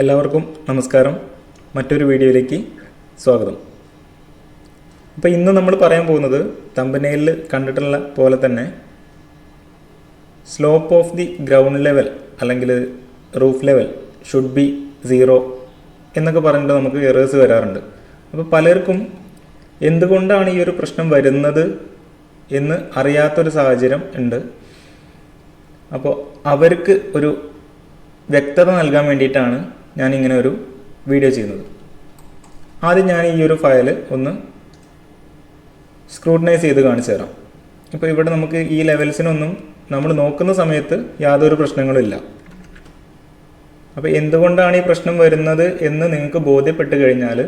എല്ലാവർക്കും നമസ്കാരം. മറ്റൊരു വീഡിയോയിലേക്ക് സ്വാഗതം. അപ്പോൾ ഇന്ന് നമ്മൾ പറയാൻ പോകുന്നത് തമ്പനെയിലിൽ കണ്ടിട്ടുള്ള പോലെ തന്നെ slope of the ground level അല്ലെങ്കിൽ റൂഫ് ലെവൽ ഷുഡ് ബി 0 എന്നൊക്കെ പറഞ്ഞിട്ട് നമുക്ക് എറേഴ്സ് വരാറുണ്ട്. അപ്പോൾ പലർക്കും എന്തുകൊണ്ടാണ് ഈ ഒരു പ്രശ്നം വരുന്നത് എന്ന് അറിയാത്തൊരു സാഹചര്യം ഉണ്ട്. അപ്പോൾ അവർക്ക് ഒരു വ്യക്തത നൽകാൻ വേണ്ടിയിട്ടാണ് ഞാനിങ്ങനെ ഒരു വീഡിയോ ചെയ്യുന്നത്. ആദ്യം ഞാൻ ഈ ഒരു ഫയൽ ഒന്ന് സ്ക്രൂട്ടനൈസ് ചെയ്ത് കാണിച്ചു തരാം. ഇപ്പോൾ ഇവിടെ നമുക്ക് ഈ ലെവൽസിനൊന്നും നമ്മൾ നോക്കുന്ന സമയത്ത് യാതൊരു പ്രശ്നങ്ങളില്ല. അപ്പോൾ എന്തുകൊണ്ടാണ് ഈ പ്രശ്നം വരുന്നത് എന്ന് നിങ്ങൾക്ക് ബോധ്യപ്പെട്ട് കഴിഞ്ഞാൽ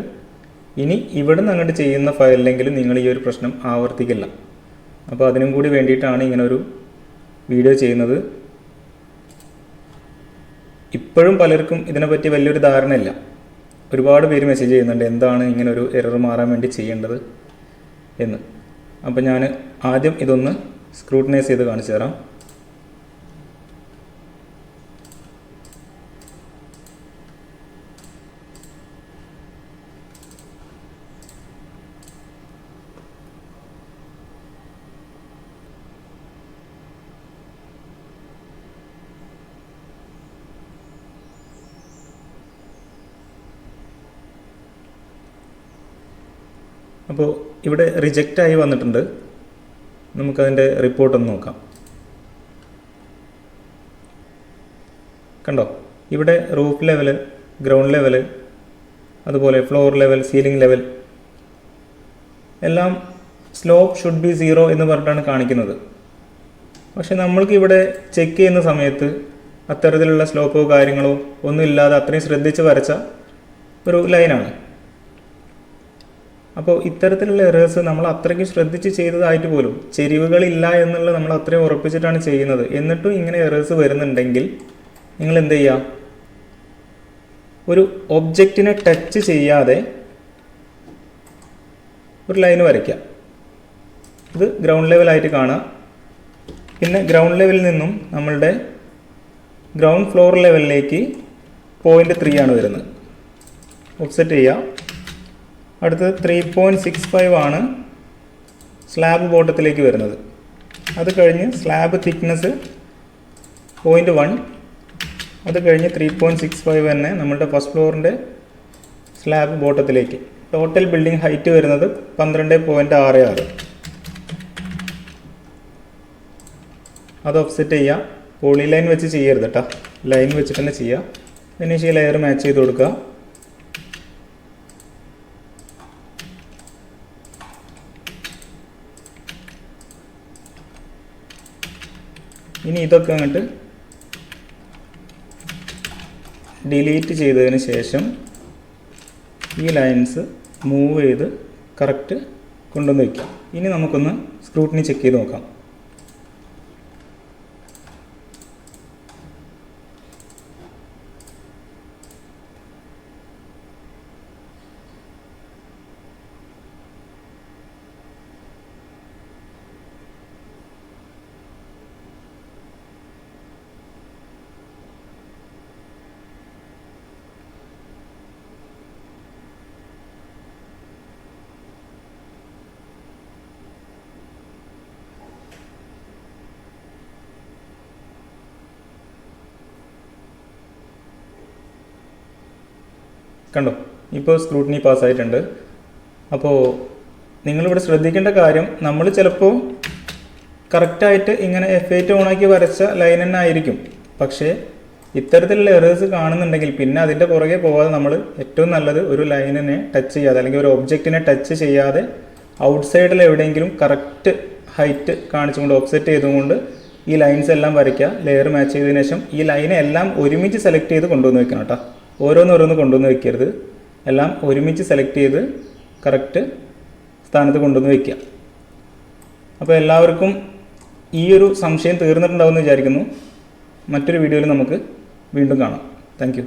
ഇനി ഇവിടെ നിന്ന് അങ്ങോട്ട് ചെയ്യുന്ന ഫയലിലെങ്കിലും നിങ്ങൾ ഈ ഒരു പ്രശ്നം ആവർത്തിക്കില്ല. അപ്പോൾ അതിനും കൂടി വേണ്ടിയിട്ടാണ് ഇങ്ങനെ ഒരു വീഡിയോ ചെയ്യുന്നത്. ഇപ്പോഴും പലർക്കും ഇതിനെപ്പറ്റി വലിയൊരു ധാരണയില്ല. ഒരുപാട് പേര് മെസ്സേജ് ചെയ്യുന്നുണ്ട് എന്താണ് ഇങ്ങനെ ഒരു എറർ മാറാൻ വേണ്ടി ചെയ്യേണ്ടത് എന്ന്. അപ്പോൾ ഞാൻ ആദ്യം ഇതൊന്ന് സ്ക്രൂട്ടനൈസ് ചെയ്ത് കാണിച്ചു തരാം. അപ്പോൾ ഇവിടെ റിജക്റ്റായി വന്നിട്ടുണ്ട്. നമുക്കതിൻ്റെ റിപ്പോർട്ടൊന്ന് നോക്കാം. കണ്ടോ, ഇവിടെ റൂഫ് ലെവൽ, ഗ്രൗണ്ട് ലെവൽ, അതുപോലെ ഫ്ലോർ ലെവൽ, സീലിംഗ് ലെവൽ എല്ലാം സ്ലോപ്പ് ഷുഡ് ബി 0 എന്ന് പറഞ്ഞിട്ടാണ് കാണിക്കുന്നത്. പക്ഷെ നമ്മൾക്ക് ഇവിടെ ചെക്ക് ചെയ്യുന്ന സമയത്ത് അത്തരത്തിലുള്ള സ്ലോപ്പോ കാര്യങ്ങളോ ഒന്നും ഇല്ലാതെ അത്രയും ശ്രദ്ധിച്ച് വരച്ച ഒരു ലൈനാണ്. അപ്പോൾ ഇത്തരത്തിലുള്ള എറേഴ്സ് നമ്മൾ അത്രയ്ക്ക് ശ്രദ്ധിച്ച് ചെയ്തതായിട്ട് പോലും ചെരിവുകളില്ല എന്നുള്ളത് നമ്മൾ അത്രയും ഉറപ്പിച്ചിട്ടാണ് ചെയ്യുന്നത്. എന്നിട്ടും ഇങ്ങനെ എറേഴ്സ് വരുന്നുണ്ടെങ്കിൽ നിങ്ങൾ എന്ത് ചെയ്യുക, ഒരു ഒബ്ജക്റ്റിനെ ടച്ച് ചെയ്യാതെ ഒരു ലൈൻ വരയ്ക്കുക. ഇത് ഗ്രൗണ്ട് ലെവലായിട്ട് കാണുക. പിന്നെ ഗ്രൗണ്ട് ലെവലിൽ നിന്നും നമ്മളുടെ ഗ്രൗണ്ട് ഫ്ലോർ ലെവലിലേക്ക് 0.3 ആണ് വരുന്നത്. ഓഫ്സെറ്റ് ചെയ്യുക. അടുത്തത് 3.65 ആണ് സ്ലാബ് ബോട്ടത്തിലേക്ക് വരുന്നത്. അത് കഴിഞ്ഞ് സ്ലാബ് തിക്നെസ് 0.1, അത് കഴിഞ്ഞ് 3.65 തന്നെ നമ്മളുടെ ഫസ്റ്റ് ഫ്ലോറിൻ്റെ സ്ലാബ് ബോട്ടത്തിലേക്ക്. ടോട്ടൽ ബിൽഡിംഗ് ഹൈറ്റ് വരുന്നത് 12.66. അത് ഓഫ്സെറ്റ് ചെയ്യുക. പോളി ലൈൻ വെച്ച് ചെയ്യരുത് കേട്ടോ, ലൈൻ വെച്ചിട്ട് തന്നെ ചെയ്യുക. ഫിനിഷ് ഈ ലെയർ മാച്ച് ചെയ്ത് കൊടുക്കുക. ഇനി ഇതൊക്കെ അങ്ങോട്ട് ഡിലീറ്റ് ചെയ്തതിന് ശേഷം ഈ ലൈൻസ് മൂവ് ചെയ്ത് കറക്റ്റ് കൊണ്ടുവന്ന് വയ്ക്കാം. ഇനി നമുക്കൊന്ന് സ്ക്രൂട്ടിനി ചെക്ക് ചെയ്ത് നോക്കാം. കണ്ടോ, ഇപ്പോൾ സ്ക്രൂട്ടിനി പാസ്സായിട്ടുണ്ട്. അപ്പോൾ നിങ്ങളിവിടെ ശ്രദ്ധിക്കേണ്ട കാര്യം, നമ്മൾ ചിലപ്പോൾ കറക്റ്റായിട്ട് ഇങ്ങനെ F8 ഓണാക്കി വരച്ച ലൈൻ തന്നെ ആയിരിക്കും. പക്ഷേ ഇത്തരത്തിലുള്ള എറേഴ്സ് കാണുന്നുണ്ടെങ്കിൽ പിന്നെ അതിൻ്റെ പുറകെ പോകാതെ നമ്മൾ ഏറ്റവും നല്ലത് ഒരു ലൈനിനെ ടച്ച് ചെയ്യാതെ അല്ലെങ്കിൽ ഒരു ഒബ്ജക്റ്റിനെ ടച്ച് ചെയ്യാതെ ഔട്ട്സൈഡിൽ എവിടെയെങ്കിലും കറക്റ്റ് ഹൈറ്റ് കാണിച്ചുകൊണ്ട് ഓഫ്സെറ്റ് ചെയ്തുകൊണ്ട് ഈ ലൈൻസ് എല്ലാം വരയ്ക്കുക. ലെയർ മാച്ച് ചെയ്തതിനു ശേഷം ഈ ലൈനെ എല്ലാം ഒരുമിച്ച് സെലക്ട് ചെയ്ത് കൊണ്ടുവന്ന് വെക്കണം കേട്ടോ. ഓരോന്നോരോന്ന് കൊണ്ടുവന്ന് വയ്ക്കരുത്. എല്ലാം ഒരുമിച്ച് സെലക്ട് ചെയ്ത് കറക്റ്റ് സ്ഥാനത്ത് കൊണ്ടുവന്ന് വയ്ക്കുക. അപ്പോൾ എല്ലാവർക്കും ഈ ഒരു സംശയം തീർന്നിട്ടുണ്ടാവുമെന്ന് വിചാരിക്കുന്നു. മറ്റൊരു വീഡിയോയിൽ നമുക്ക് വീണ്ടും കാണാം. Thank you.